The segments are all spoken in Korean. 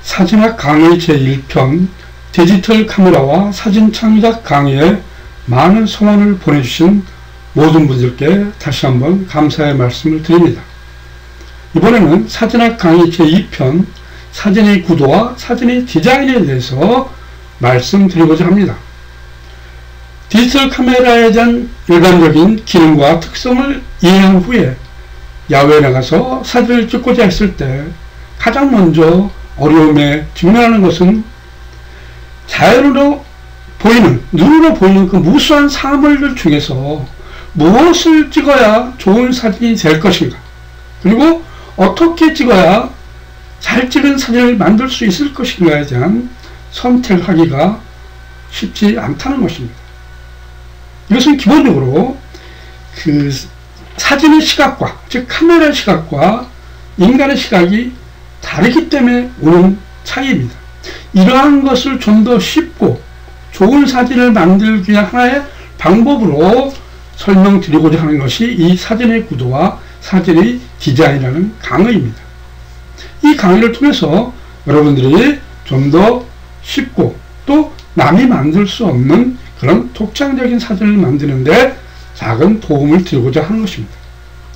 사진학 강의 제1편 디지털 카메라와 사진 창작 강의에 많은 성원을 보내주신 모든 분들께 다시 한번 감사의 말씀을 드립니다. 이번에는 사진학 강의 제2편 사진의 구도와 사진의 디자인에 대해서 말씀드리고자 합니다. 디지털 카메라에 대한 일반적인 기능과 특성을 이해한 후에 야외에 나가서 사진을 찍고자 했을 때 가장 먼저 어려움에 직면하는 것은 자연으로 보이는, 눈으로 보이는 그 무수한 사물들 중에서 무엇을 찍어야 좋은 사진이 될 것인가, 그리고 어떻게 찍어야 잘 찍은 사진을 만들 수 있을 것인가에 대한 선택하기가 쉽지 않다는 것입니다. 이것은 기본적으로 그 사진의 시각과, 즉 카메라의 시각과 인간의 시각이 다르기 때문에 오는 차이입니다. 이러한 것을 좀 더 쉽고 좋은 사진을 만들기 위한 하나의 방법으로 설명드리고자 하는 것이 이 사진의 구도와 사진의 디자인이라는 강의입니다. 이 강의를 통해서 여러분들이 좀 더 쉽고 또 남이 만들 수 없는 그런 독창적인 사진을 만드는데 작은 도움을 드리고자 하는 것입니다.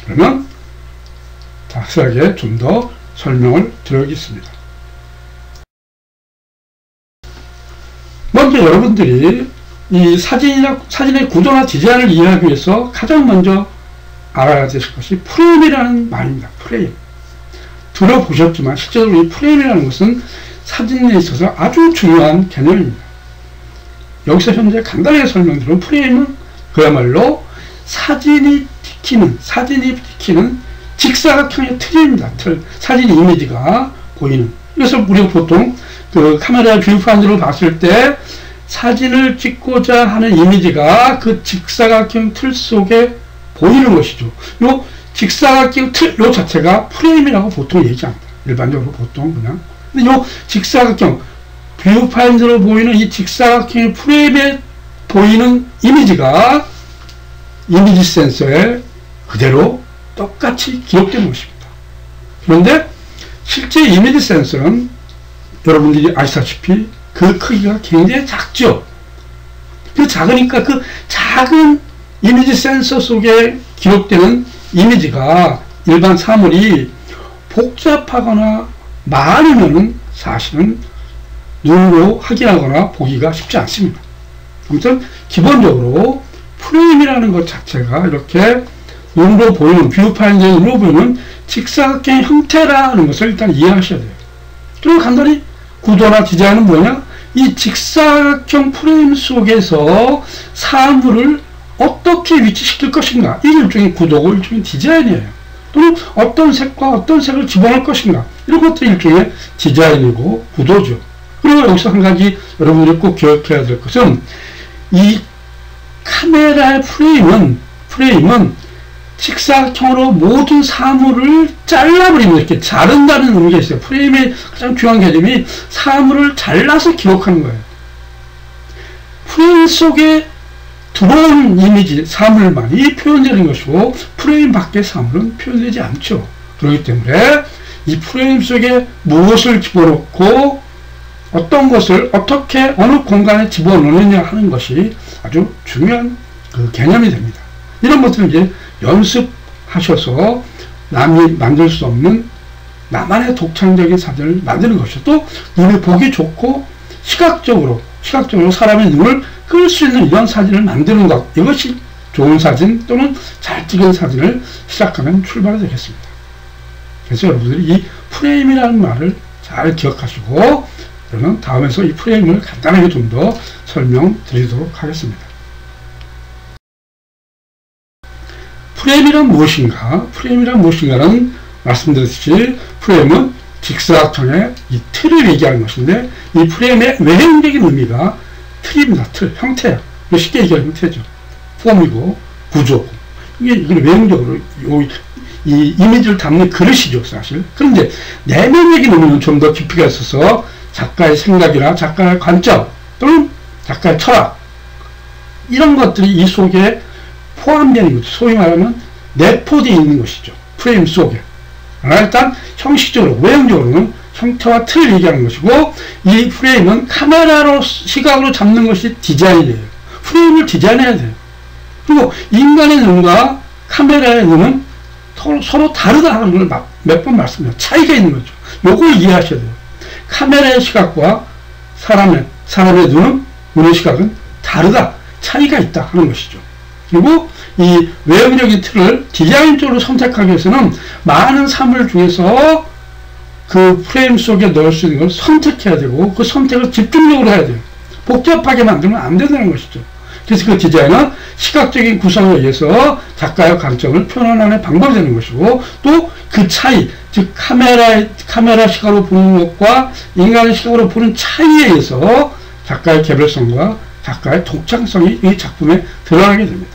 그러면 자세하게 좀 더 설명을 드리겠습니다. 먼저 여러분들이 이 사진의 구도나 디자인을 이해하기 위해서 가장 먼저 알아야 될 것이 프레임이라는 말입니다. 프레임. 들어보셨지만 실제로 이 프레임이라는 것은 사진에 있어서 아주 중요한 개념입니다. 여기서 현재 간단하게 설명드리면 프레임은 그야말로 사진이 찍히는 직사각형의 틀입니다. 틀. 사진 이미지가 보이는. 그래서 우리가 보통 그 카메라 뷰파인더로 봤을 때 사진을 찍고자 하는 이미지가 그 직사각형 틀 속에 보이는 것이죠. 요 직사각형 틀, 요 자체가 프레임이라고 보통 얘기합니다. 일반적으로 보통 그냥. 근데 요 직사각형, 뷰파인더로 보이는 이 직사각형의 프레임에 보이는 이미지가 이미지 센서에 그대로 똑같이 기록되는 것입니다. 그런데 실제 이미지 센서는 여러분들이 아시다시피 그 크기가 굉장히 작죠. 그 작으니까 그 작은 이미지 센서 속에 기록되는 이미지가 일반 사물이 복잡하거나 많으면 사실은 눈으로 확인하거나 보기가 쉽지 않습니다. 아무튼 기본적으로 프레임이라는 것 자체가 이렇게 눈으로 보이는, 뷰파인더의 눈으로 보이는 직사각형 형태라는 것을 일단 이해하셔야 돼요. 그리고 간단히 구도나 디자인은 뭐냐? 이 직사각형 프레임 속에서 사물을 어떻게 위치시킬 것인가, 이 일종의 구도고 일종의 디자인이에요. 또는 어떤 색과 어떤 색을 집어넣을 것인가, 이런 것도 일종의 디자인이고 구도죠. 그리고 여기서 한 가지 여러분들이 꼭 기억해야 될 것은 이 카메라의 프레임은 직사각형으로 모든 사물을 잘라버리면, 이렇게 자른다는 의미가 있어요. 프레임의 가장 중요한 개념이 사물을 잘라서 기록하는 거예요. 프레임 속에 들어온 이미지, 사물만이 표현되는 것이고 프레임 밖의 사물은 표현되지 않죠. 그렇기 때문에 이 프레임 속에 무엇을 집어넣고 어떤 것을 어떻게 어느 공간에 집어넣느냐 하는 것이 아주 중요한 그 개념이 됩니다. 이런 것들을 이제 연습하셔서 남이 만들 수 없는 나만의 독창적인 사진을 만드는 것이죠. 또 눈에 보기 좋고 시각적으로 사람의 눈을 끌 수 있는 이런 사진을 만드는 것, 이것이 좋은 사진 또는 잘 찍은 사진을 시작하는 출발이 되겠습니다. 그래서 여러분들이 이 프레임이라는 말을 잘 기억하시고, 그러면 다음에서 이 프레임을 간단하게 좀 더 설명드리도록 하겠습니다. 프레임이란 무엇인가는 말씀드렸듯이 프레임은 직사각형의 이 틀을 얘기하는 것인데, 이 프레임의 외형적인 의미가 틀입니다. 틀, 형태야. 쉽게 얘기하면 형태죠. 폼이고 구조고. 이건 외형적으로 이 이미지를 담는 그릇이죠, 사실. 그런데 내면적인 의미는 좀 더 깊이가 있어서 작가의 생각이나 작가의 관점 또는 작가의 철학, 이런 것들이 이 속에 포함되는 거죠. 소위 말하면 내포되어 있는 것이죠. 프레임 속에. 일단 형식적으로, 외형적으로는 형태와 틀을 얘기하는 것이고, 이 프레임은 카메라로 시각으로 잡는 것이 디자인이에요. 프레임을 디자인해야 돼요. 그리고 인간의 눈과 카메라의 눈은 서로 다르다는 걸 몇 번 말씀드려요. 차이가 있는 거죠. 요걸 이해하셔야 돼요. 카메라의 시각과 사람의 눈의 시각은 다르다. 차이가 있다 하는 것이죠. 그리고 이 외형적인 틀을 디자인적으로 선택하기 위해서는 많은 사물 중에서 그 프레임 속에 넣을 수 있는 걸 선택해야 되고, 그 선택을 집중적으로 해야 돼요. 복잡하게 만들면 안 된다는 것이죠. 그래서 그 디자인은 시각적인 구성에 의해서 작가의 관점을 표현하는 방법이 되는 것이고, 또 그 차이, 즉 카메라 시각으로 보는 것과 인간의 시각으로 보는 차이에 의해서 작가의 개별성과 작가의 독창성이 이 작품에 드러나게 됩니다.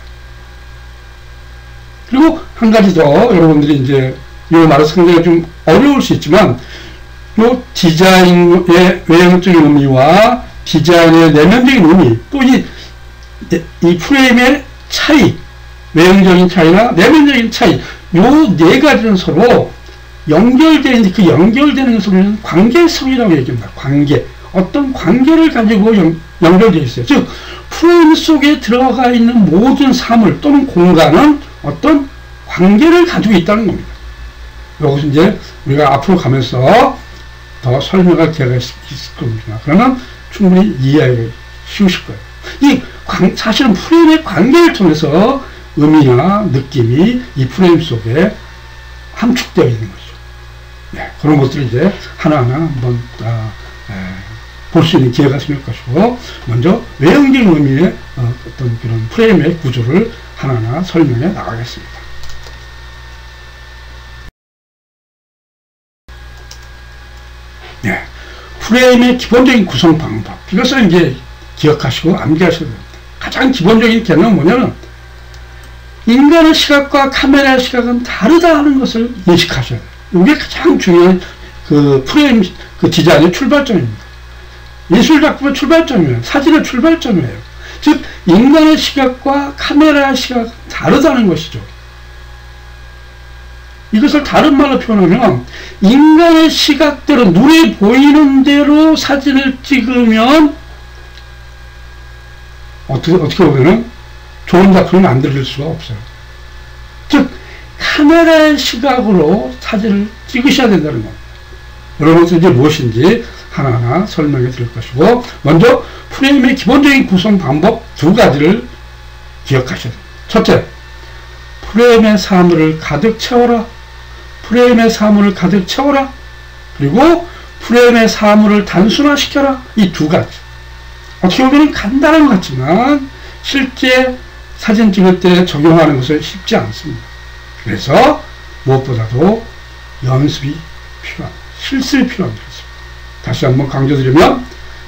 그리고 한 가지 더, 여러분들이 이제 이 말은 상당히 좀 어려울 수 있지만, 이 디자인의 외형적인 의미와 디자인의 내면적인 의미, 또 이 프레임의 차이, 외형적인 차이나 내면적인 차이, 요 네 가지는 서로 연결되어 있는데, 그 연결되는 것을 관계성이라고 얘기합니다. 관계. 어떤 관계를 가지고 연결되어 있어요. 즉, 프레임 속에 들어가 있는 모든 사물 또는 공간은 어떤 관계를 가지고 있다는 겁니다. 여기서 이제 우리가 앞으로 가면서 더 설명할 기회가 있을 겁니다. 그러면 충분히 이해하기 쉬우실 거예요. 사실은 프레임의 관계를 통해서 의미나 느낌이 이 프레임 속에 함축되어 있는 거죠. 네, 그런 것들을 이제 하나하나 한번 볼 수 있는 기회가 생길 것이고, 먼저 외형적인 의미의 어떤 그런 프레임의 구조를 하나하나 설명해 나가겠습니다. 네, 프레임의 기본적인 구성 방법, 이것을 이제 기억하시고 암기하셔야 됩니다. 가장 기본적인 개념은 뭐냐면, 인간의 시각과 카메라의 시각은 다르다 하는 것을 인식하셔야 돼요. 이게 가장 중요한 그 프레임, 그 디자인의 출발점입니다. 예술작품의 출발점이에요. 사진의 출발점이에요. 즉, 인간의 시각과 카메라의 시각은 다르다는 것이죠. 이것을 다른 말로 표현하면, 인간의 시각대로 눈에 보이는 대로 사진을 찍으면 어떻게 보면은 좋은 작품을 만들 수가 없어요. 즉, 카메라의 시각으로 사진을 찍으셔야 된다는 겁니다. 여러분들 이제 무엇인지 하나하나 설명해 드릴 것이고, 먼저 프레임의 기본적인 구성 방법 두 가지를 기억하셔야 됩니다. 첫째, 프레임의 사물을 가득 채워라. 프레임의 사물을 가득 채워라. 그리고 프레임의 사물을 단순화시켜라. 이 두 가지. 어떻게 보면 간단한 것 같지만 실제 사진 찍을 때 적용하는 것은 쉽지 않습니다. 그래서 무엇보다도 연습이 필요합니다. 실습이 필요합니다. 다시 한번 강조드리면,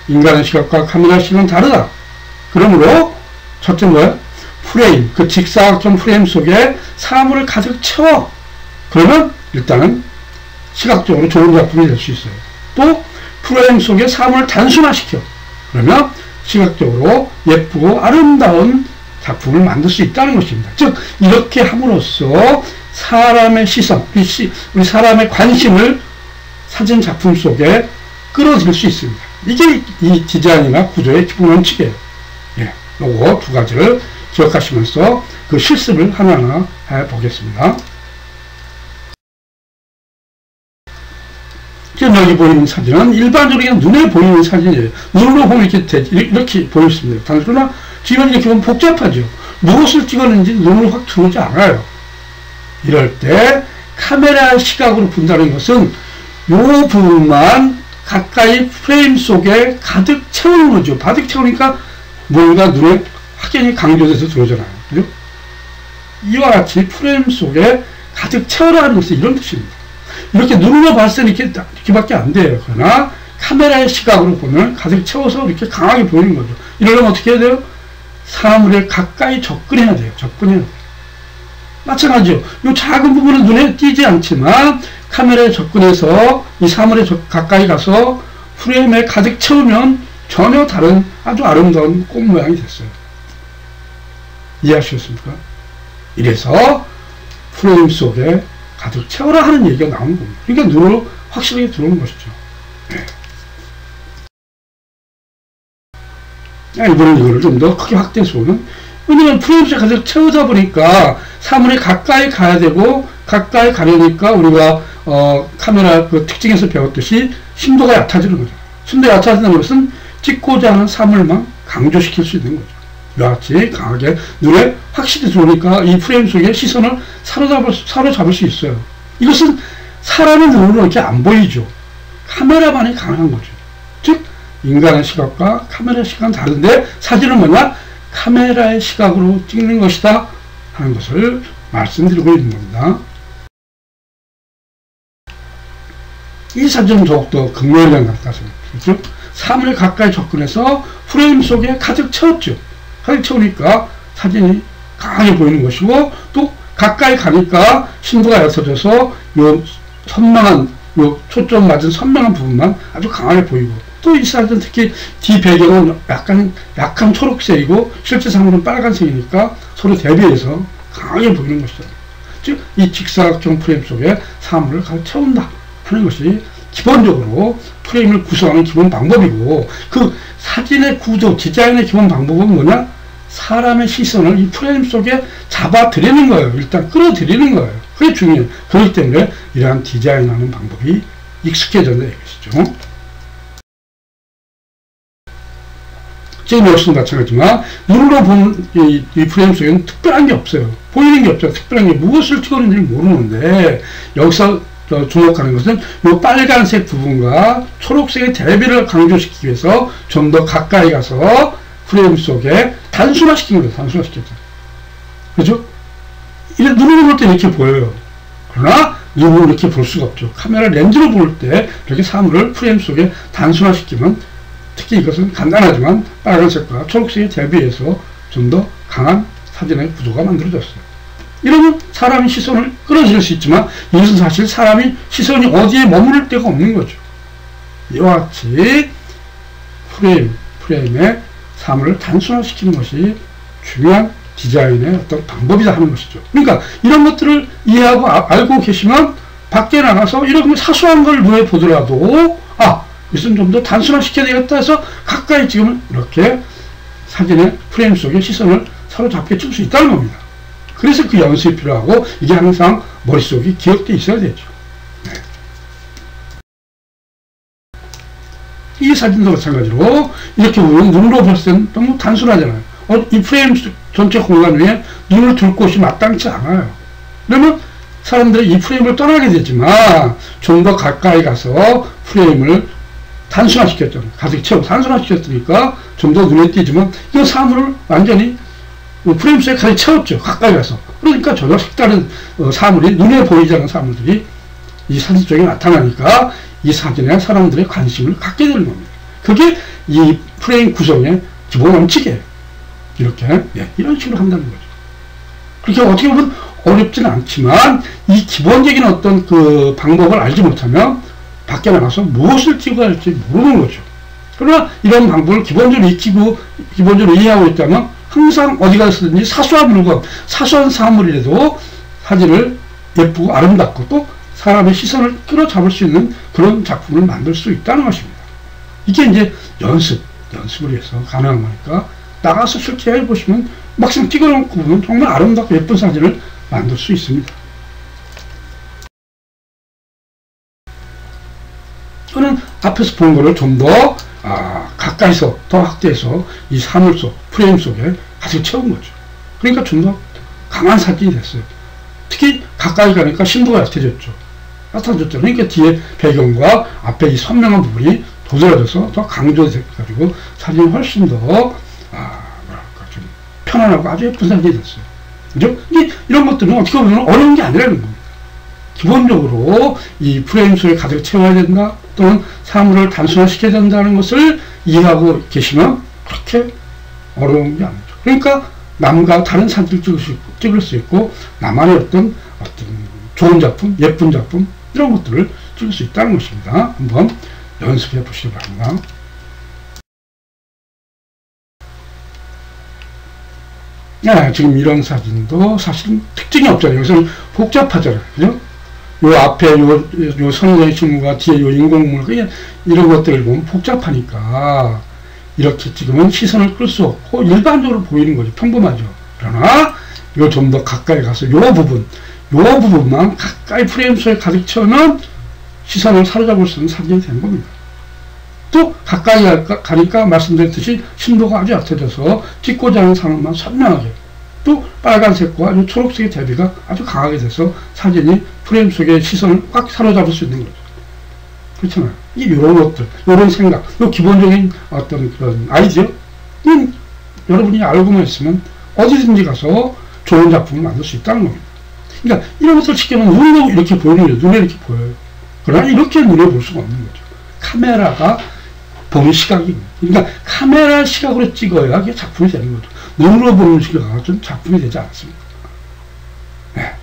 인간의 시각과 카메라 시각은 다르다. 그러므로 첫째 뭐예요? 프레임, 그 직사각형 프레임 속에 사물을 가득 채워. 그러면 일단은 시각적으로 좋은 작품이 될 수 있어요. 또 프레임 속에 사물을 단순화시켜. 그러면 시각적으로 예쁘고 아름다운 작품을 만들 수 있다는 것입니다. 즉, 이렇게 함으로써 사람의 시선, 우리 사람의 관심을 사진 작품 속에 끌어들일 수 있습니다. 이게 이 디자인이나 구조의 기본 원칙이에요. 예, 요거 두 가지를 기억하시면서 그 실습을 하나하나 해보겠습니다. 지금 여기 보이는 사진은 일반적으로 그냥 눈에 보이는 사진이에요. 눈으로 보면 이렇게 보였습니다. 그러나 지금 이렇게 보면 복잡하죠. 무엇을 찍었는지 눈으로 확 들어오지 않아요. 이럴 때 카메라 시각으로 본다는 것은 이 부분만 가까이 프레임 속에 가득 채우는 거죠. 가득 채우니까 뭔가 눈에 확연히 강조돼서 들어오잖아요. 그죠? 이와 같이 프레임 속에 가득 채워라는 것은 이런 뜻입니다. 이렇게 눈으로 봤을 때 이렇게밖에 안 돼요. 그러나 카메라의 시각으로 보면 가득 채워서 이렇게 강하게 보이는 거죠. 이러려면 어떻게 해야 돼요? 사물에 가까이 접근해야 돼요. 접근해야 돼요. 마찬가지죠. 이 작은 부분은 눈에 띄지 않지만 카메라에 접근해서 이 사물에 가까이 가서 프레임에 가득 채우면 전혀 다른 아주 아름다운 꽃 모양이 됐어요. 이해하셨습니까? 이래서 프레임 속에 가득 채워라 하는 얘기가 나오는 겁니다. 그러니까 눈으로 확실하게 들어오는 것이죠. 이번엔 이거를 좀 더 크게 확대해서 보면, 왜냐면 프레임수에 가득 채우다 보니까 사물이 가까이 가야 되고, 가까이 가려니까 우리가 카메라 그 특징에서 배웠듯이 심도가 얕아지는 거죠. 심도가 얕아진다는 것은 찍고자 하는 사물만 강조시킬 수 있는 거죠. 이와 같이 강하게 눈에 확실히 들어오니까 이 프레임 속에 시선을 사로잡을 수 있어요. 이것은 사람의 눈으로 이렇게 안 보이죠. 카메라만이 가능한 거죠. 즉 인간의 시각과 카메라의 시각은 다른데, 사진은 뭐냐? 카메라의 시각으로 찍는 것이다 하는 것을 말씀드리고 있는 겁니다. 이 사진은 더욱더 극명하게 나타났어요. 그렇죠? 사물에 가까이 접근해서 프레임 속에 가득 채웠죠. 가득 채우니까 사진이 강하게 보이는 것이고, 또 가까이 가니까 심도가 얕아져서 요 선명한, 요 초점 맞은 선명한 부분만 아주 강하게 보이고, 또 이 사진 특히 뒤 배경은 약한 초록색이고 실제 사물은 빨간색이니까 서로 대비해서 강하게 보이는 것이죠. 즉 이 직사각형 프레임 속에 사물을 가득 채운다 하는 것이 기본적으로 프레임을 구성하는 기본 방법이고, 그 사진의 구조, 디자인의 기본 방법은 뭐냐? 사람의 시선을 이 프레임 속에 잡아들이는 거예요. 일단 끌어들이는 거예요. 그게 중요해요. 그렇기 때문에 이러한 디자인하는 방법이 익숙해졌다 이것이죠. 지금 역시도 마찬가지지만 눈으로 보는 이 프레임 속에는 특별한 게 없어요. 보이는 게 없어요. 특별한 게 무엇을 찍었는지 모르는데, 여기서 주목하는 것은 이 빨간색 부분과 초록색의 대비를 강조시키기 위해서 좀 더 가까이 가서 프레임 속에 단순화시킨 거예요. 단순화시켰죠. 그죠? 눈으로 볼 때 이렇게 보여요. 그러나 눈으로 이렇게 볼 수가 없죠. 카메라 렌즈로 볼 때 이렇게 사물을 프레임 속에 단순화시키면, 특히 이것은 간단하지만 빨간색과 초록색에 대비해서 좀 더 강한 사진의 구조가 만들어졌어요. 이러면 사람이 시선을 끌어들일 수 있지만, 이것은 사실 사람이 시선이 어디에 머무를 데가 없는 거죠. 이와 같이 프레임의 사물을 단순화시키는 것이 중요한 디자인의 어떤 방법이다 하는 것이죠. 그러니까 이런 것들을 이해하고 알고 계시면 밖에 나가서 이런 사소한 걸 눈에 보더라도, 이것은 좀 더 단순화시켜야 되겠다 해서 가까이 찍으면 이렇게 사진의 프레임 속에 시선을 사로잡게 찍을 수 있다는 겁니다. 그래서 그 연습이 필요하고, 이게 항상 머릿속에 기억되어 있어야 되죠. 네. 이 사진도 마찬가지로 이렇게 보면 눈으로 봤을 때는 너무 단순하잖아요. 이 프레임 전체 공간 위에 눈을 둘 곳이 마땅치 않아요. 그러면 사람들이 이 프레임을 떠나게 되지만, 좀 더 가까이 가서 프레임을 단순화시켰잖아요. 가득 채우고 단순화시켰으니까 좀 더 눈에 띄지만, 이 사물을 완전히 프레임 속에 가득 채웠죠. 가까이 가서. 그러니까 전혀 색다른 사물이, 눈에 보이지 않는 사물들이 이 사진 속에 나타나니까 이 사진에 사람들의 관심을 갖게 되는 겁니다. 그게 이 프레임 구성의 기본 원칙이에요. 이렇게, 이런 식으로 한다는 거죠. 그렇게 어떻게 보면 어렵지는 않지만, 이 기본적인 어떤 그 방법을 알지 못하면 밖에 나가서 무엇을 찍어야 할지 모르는 거죠. 그러나 이런 방법을 기본적으로 익히고 기본적으로 이해하고 있다면, 항상 어디 가서든지 사소한 물건, 사소한 사물이라도 사진을 예쁘고 아름답고 또 사람의 시선을 끌어잡을 수 있는 그런 작품을 만들 수 있다는 것입니다. 이게 이제 연습을 해서 가능한 거니까, 나가서 실제 해보시면 막상 찍어놓고 보면 정말 아름답고 예쁜 사진을 만들 수 있습니다. 저는 앞에서 본 거를 좀 더 가까이서 더 확대해서 이 사물 속, 프레임 속에 가득 채운 거죠. 그러니까 좀 더 강한 사진이 됐어요. 특히 가까이 가니까 심도가 얕아졌죠. 그러니까 뒤에 배경과 앞에 이 선명한 부분이 도드라져서 더 강조돼가지고 사진이 훨씬 더 좀 편안하고 아주 예쁜 사진이 됐어요. 그죠? 이런 것들은 어떻게 보면 어려운 게 아니라는 겁니다. 기본적으로 이 프레임 속에 가득 채워야 된다, 또는 사물을 단순화시켜야 된다는 것을 이해하고 계시면 그렇게 어려운 게 아니죠. 그러니까 남과 다른 사진을 찍을 수 있고, 나만의 어떤 좋은 작품, 예쁜 작품, 이런 것들을 찍을 수 있다는 것입니다. 한번 연습해 보시기 바랍니다. 지금 이런 사진도 사실은 특징이 없잖아요. 여기서는 복잡하잖아요. 그죠? 요 앞에 요 선생의 친구가 뒤에 요 인공물, 이런 것들을 보면 복잡하니까 이렇게 찍으면 시선을 끌 수 없고 일반적으로 보이는 거죠. 평범하죠. 그러나 이걸 좀 더 가까이 가서 요 부분만 가까이 프레임 속에 가득 채우면 시선을 사로잡을 수 있는 사진이 되는 겁니다. 또 가까이 가니까 말씀드렸듯이 심도가 아주 얕아져서 찍고자 하는 상황만 선명하게, 또 빨간색과 초록색의 대비가 아주 강하게 돼서 사진이 프레임 속에 시선을 확 사로잡을 수 있는 거죠. 그렇잖아요. 이런 것들, 이런 생각, 요 기본적인 어떤 그런 아이디어, 여러분이 알고만 있으면 어디든지 가서 좋은 작품을 만들 수 있다는 겁니다. 그러니까 이런 것을 시켜놓으면 눈으로 이렇게 보이는 거죠. 눈에 이렇게 보여요. 그러나 이렇게 눈에 볼 수가 없는 거죠. 카메라가 보는 시각입니다. 그러니까 카메라 시각으로 찍어야 이게 작품이 되는 거죠. 눈으로 보는 시각은 좀 작품이 되지 않습니다. 네.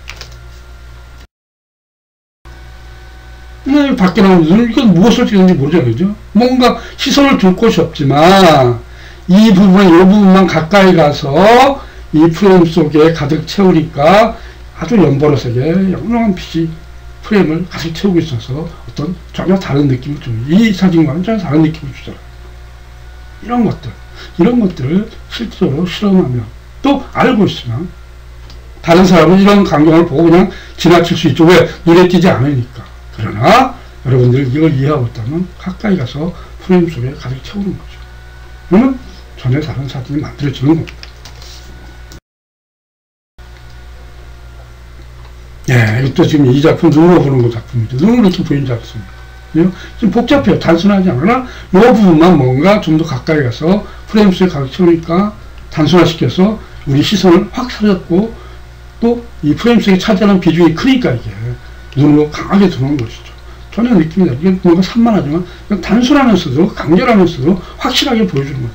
밖에 나오는 눈, 이건 무엇을 찍는지 모르잖아요. 뭔가 시선을 둘 곳이 없지만 이 부분만 가까이 가서 이 프레임 속에 가득 채우니까 아주 연보라색의 영롱한 빛이 프레임을 가득 채우고 있어서 어떤 전혀 다른 느낌을 줍니다. 이 사진과는 전혀 다른 느낌을 주잖아요. 이런 것들을 실제로 실험하면, 또 알고 있으면 다른 사람은 이런 광경을 보고 그냥 지나칠 수 있죠. 왜? 눈에 띄지 않으니까. 그러나 여러분들 이걸 이해하고 있다면 가까이 가서 프레임 속에 가득 채우는 거죠. 그러면 전혀 다른 사진이 만들어지는 겁니다. 예, 이것도 지금 이 작품 눈으로 보는 거 작품이죠. 눈으로 이렇게 보이는 작품입니다. 좀 복잡해요. 단순하지 않으나 이 부분만 뭔가 좀 더 가까이 가서 프레임 속에 가득 채우니까 단순화시켜서 우리 시선을 확 사로잡고 또 이 프레임 속에 차지하는 비중이 크니까 이게 눈으로 강하게 들어오는 것이죠. 전혀 느낌이 다르게 뭔가 산만하지만 단순하면서도 강렬하면서도 확실하게 보여주는 거예요.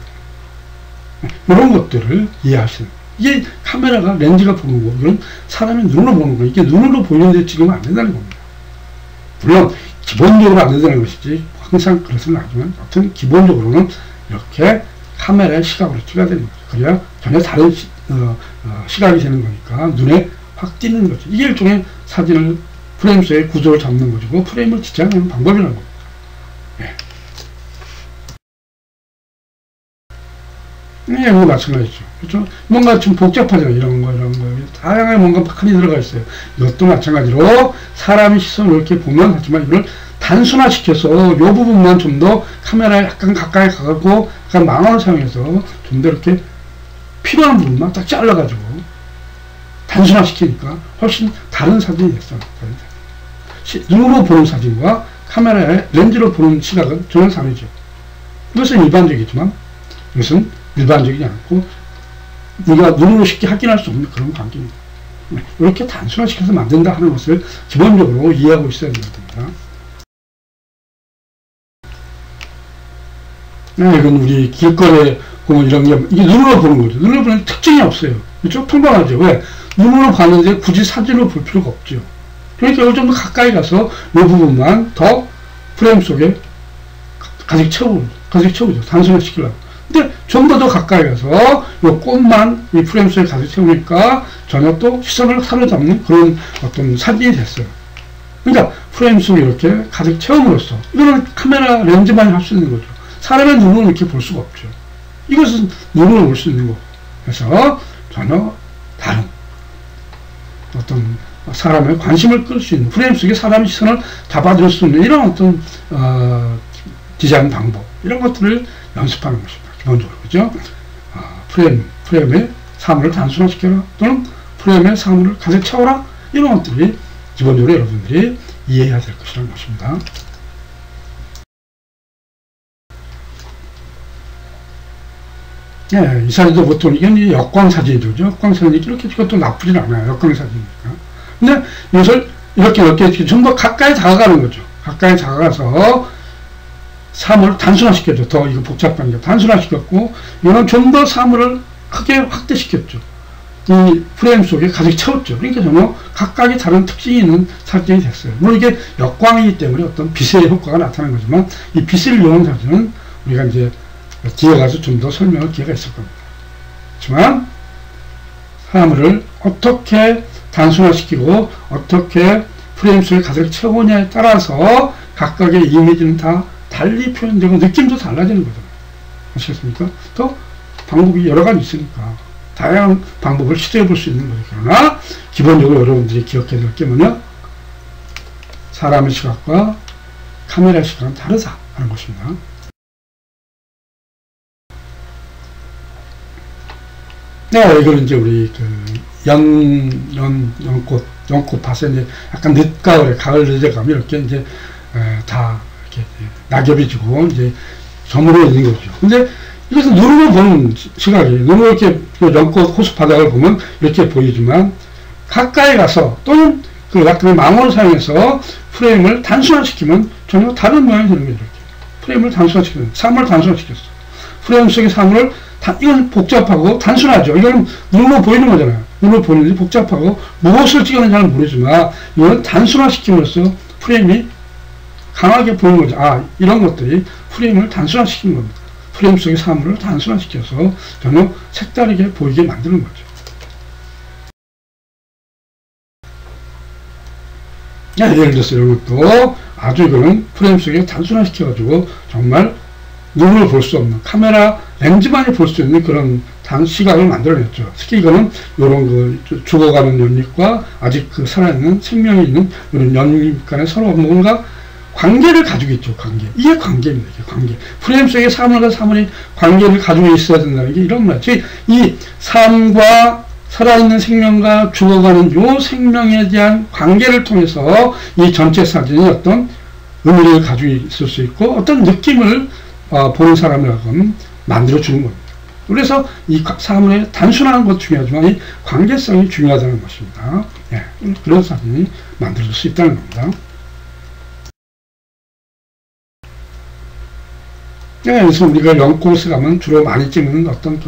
이런 것들을 이해하시는 거예요. 이게 카메라가 렌즈가 보는 거, 이건 사람이 눈으로 보는 거, 이게 눈으로 보이는데 지금 안 된다는 겁니다. 물론 기본적으로 안 된다는 것이지 항상 그렇지는 않지만 아무튼 기본적으로는 이렇게 카메라의 시각으로 찍어야 되는 거죠. 그래야 전혀 다른 시각이 되는 거니까 눈에 확 띄는 거죠. 이게 일종의 사진을 프레임 속의 구조를 잡는 것이고 프레임을 지정하는 방법이라는 겁니다. 예. 네, 이거 마찬가지죠. 그렇죠? 뭔가 좀 복잡하잖아요. 이런 거. 다양하게 뭔가 칸이 들어가 있어요. 이것도 마찬가지로 사람의 시선을 이렇게 보면 하지만 이걸 단순화시켜서 이 부분만 좀 더 카메라에 약간 가까이 가고 약간 망원을 사용해서 좀 더 이렇게 필요한 부분만 딱 잘라가지고 단순화시키니까 훨씬 다른 사진이 됐어요. 눈으로 보는 사진과 카메라의 렌즈로 보는 시각은 전혀 다르죠. 이것은 일반적이지만 이것은 일반적이지 않고 우리가 눈으로 쉽게 확인할 수 없는 그런 관계입니다. 이렇게 단순화시켜서 만든다 하는 것을 기본적으로 이해하고 있어야 됩니다. 네, 이건 우리 길거리에 보면 이런 게 이게 눈으로 보는 거죠. 눈으로 보는 특징이 없어요. 좀 평범하죠. 왜? 눈으로 봤는데 굳이 사진으로 볼 필요가 없죠. 그러니까 이걸 좀 더 가까이 가서 이 부분만 더 프레임 속에 가득 채우죠. 단순화시키려고. 근데 좀 더 가까이 가서 이 꽃만 이 프레임 속에 가득 채우니까 전혀 또 시선을 사로잡는 그런 어떤 사진이 됐어요. 그러니까 프레임 속에 이렇게 가득 채움으로써 이거는 카메라 렌즈만이 할 수 있는 거죠. 사람의 눈으로 이렇게 볼 수가 없죠. 이것은 눈으로 볼 수 있는 거. 그래서 전혀 다른 어떤 사람의 관심을 끌 수 있는 프레임 속에 사람의 시선을 잡아줄 수 있는 이런 어떤 디자인 방법 이런 것들을 연습하는 것입니다. 기본적으로 그죠? 프레임의 사물을 단순화시켜라 또는 프레임의 사물을 가득 채워라 이런 것들이 기본적으로 여러분들이 이해해야 될 것이라는 것입니다. 예, 이 사진도 보통 이건 역광사진이죠. 역광사진이 이렇게 찍어도 나쁘진 않아요. 역광사진이니까. 근데 이것을 이렇게 좀 더 가까이 다가가는 거죠. 가까이 다가가서 사물을 단순화시켰죠. 더 이거 복잡한 게 단순화시켰고 이거는 좀 더 사물을 크게 확대시켰죠. 이 프레임 속에 가득 채웠죠. 그러니까 전혀 각각의 다른 특징이 있는 사진이 됐어요. 물론 이게 역광이기 때문에 어떤 빛의 효과가 나타나는 거지만 이 빛을 이용한 사진은 우리가 이제 뒤에 가서 좀 더 설명할 기회가 있을 겁니다. 하지만 사물을 어떻게 단순화시키고 어떻게 프레임 속에 가득 채우냐에 따라서 각각의 이미지는 다 달리 표현되고 느낌도 달라지는 거죠. 아시겠습니까? 또 방법이 여러 가지 있으니까 다양한 방법을 시도해 볼 수 있는 거죠. 그러나 기본적으로 여러분들이 기억해야 될 게 뭐냐? 사람의 시각과 카메라의 시각은 다르다 하는 것입니다. 네, 이거는 이제 우리 연꽃 밭에 이제 약간 늦가을에, 가을 늦에 가면 이렇게 이제 다 이렇게 낙엽이 지고 이제 저물어 있는 거죠. 근데 이것은 눈으로 보는 시각이에요. 눈으로 이렇게 연꽃 호수 바닥을 보면 이렇게 보이지만 가까이 가서 또는 그 약간의 망원을 사용해서 프레임을 단순화시키면 전혀 다른 모양이 되는 거죠. 이렇게. 프레임을 단순화시키는, 사물을 단순화시켰어. 프레임 속의 사물을 이건 복잡하고 단순하죠. 이거는 눈으로 보이는 거잖아요. 눈으로 보이는데 복잡하고 무엇을 찍었는지 잘 모르지만 이건 단순화시킴으로써 프레임이 강하게 보이는 거죠. 아, 이런 것들이 프레임을 단순화시키는 겁니다. 프레임 속의 사물을 단순화시켜서 전혀 색다르게 보이게 만드는 거죠. 예를 들어서 이런 것도 아주 이거는 프레임 속에 단순화시켜가지고 정말 눈으로 볼 수 없는 카메라 렌즈만이 볼 수 있는 그런 시각을 만들어냈죠. 특히 이거는 이런 죽어가는 연잎과 아직 살아있는 생명이 있는 이런 연잎 간에 서로 뭔가 관계를 가지고 있죠. 관계. 이게 관계입니다. 이게 관계. 프레임 속의 사물과 사물이 관계를 가지고 있어야 된다는 게 이런 거죠. 이 삶과 살아있는 생명과 죽어가는 요 생명에 대한 관계를 통해서 이 전체 사진이 어떤 의미를 가지고 있을 수 있고 어떤 느낌을 보는 사람이라고는 만들어주는 겁니다. 그래서 이 사물의 단순한 것 중요하지만 이 관계성이 중요하다는 것입니다. 예, 그런 사진이 만들어질 수 있다는 겁니다. 예, 그래서 우리가 연꽃에 가면 주로 많이 찍는 어떤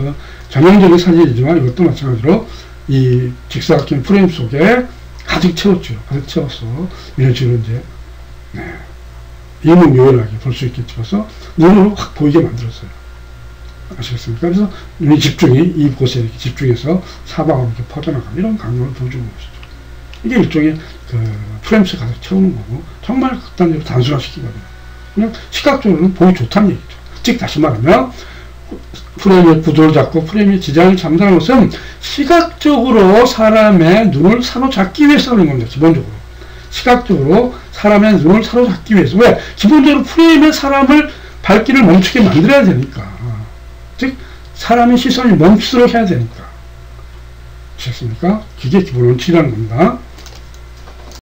전형적인 사진이지만 이것도 마찬가지로 이 직사각형 프레임 속에 가득 채웠죠. 가득 채워서 이런 식으로 이제 이문요연하게 볼 수 있게 찍어서 눈으로 확 보이게 만들었어요. 아시겠습니까? 그래서 눈이 집중이 이곳에 이렇게 집중해서 사방으로 이렇게 퍼져나가는 이런 광경을 보여주는 것이죠. 이게 일종의 프레임 속에 가득 채우는 거고 정말 극단적으로 단순화시키거든요. 그냥 시각적으로는 보기 좋다는 얘기죠. 즉 다시 말하면 프레임의 구도를 잡고 프레임의 지장을 잡는다는 것은 시각적으로 사람의 눈을 사로잡기 위해서 하는 겁니다. 기본적으로. 시각적으로 사람의 눈을 사로잡기 위해서. 왜? 기본적으로 프레임의 사람을 발길을 멈추게 만들어야 되니까. 즉 사람의 시선이 멈추도록 해야 되니까. 아셨습니까? 그게 기본 원칙이라는 겁니다.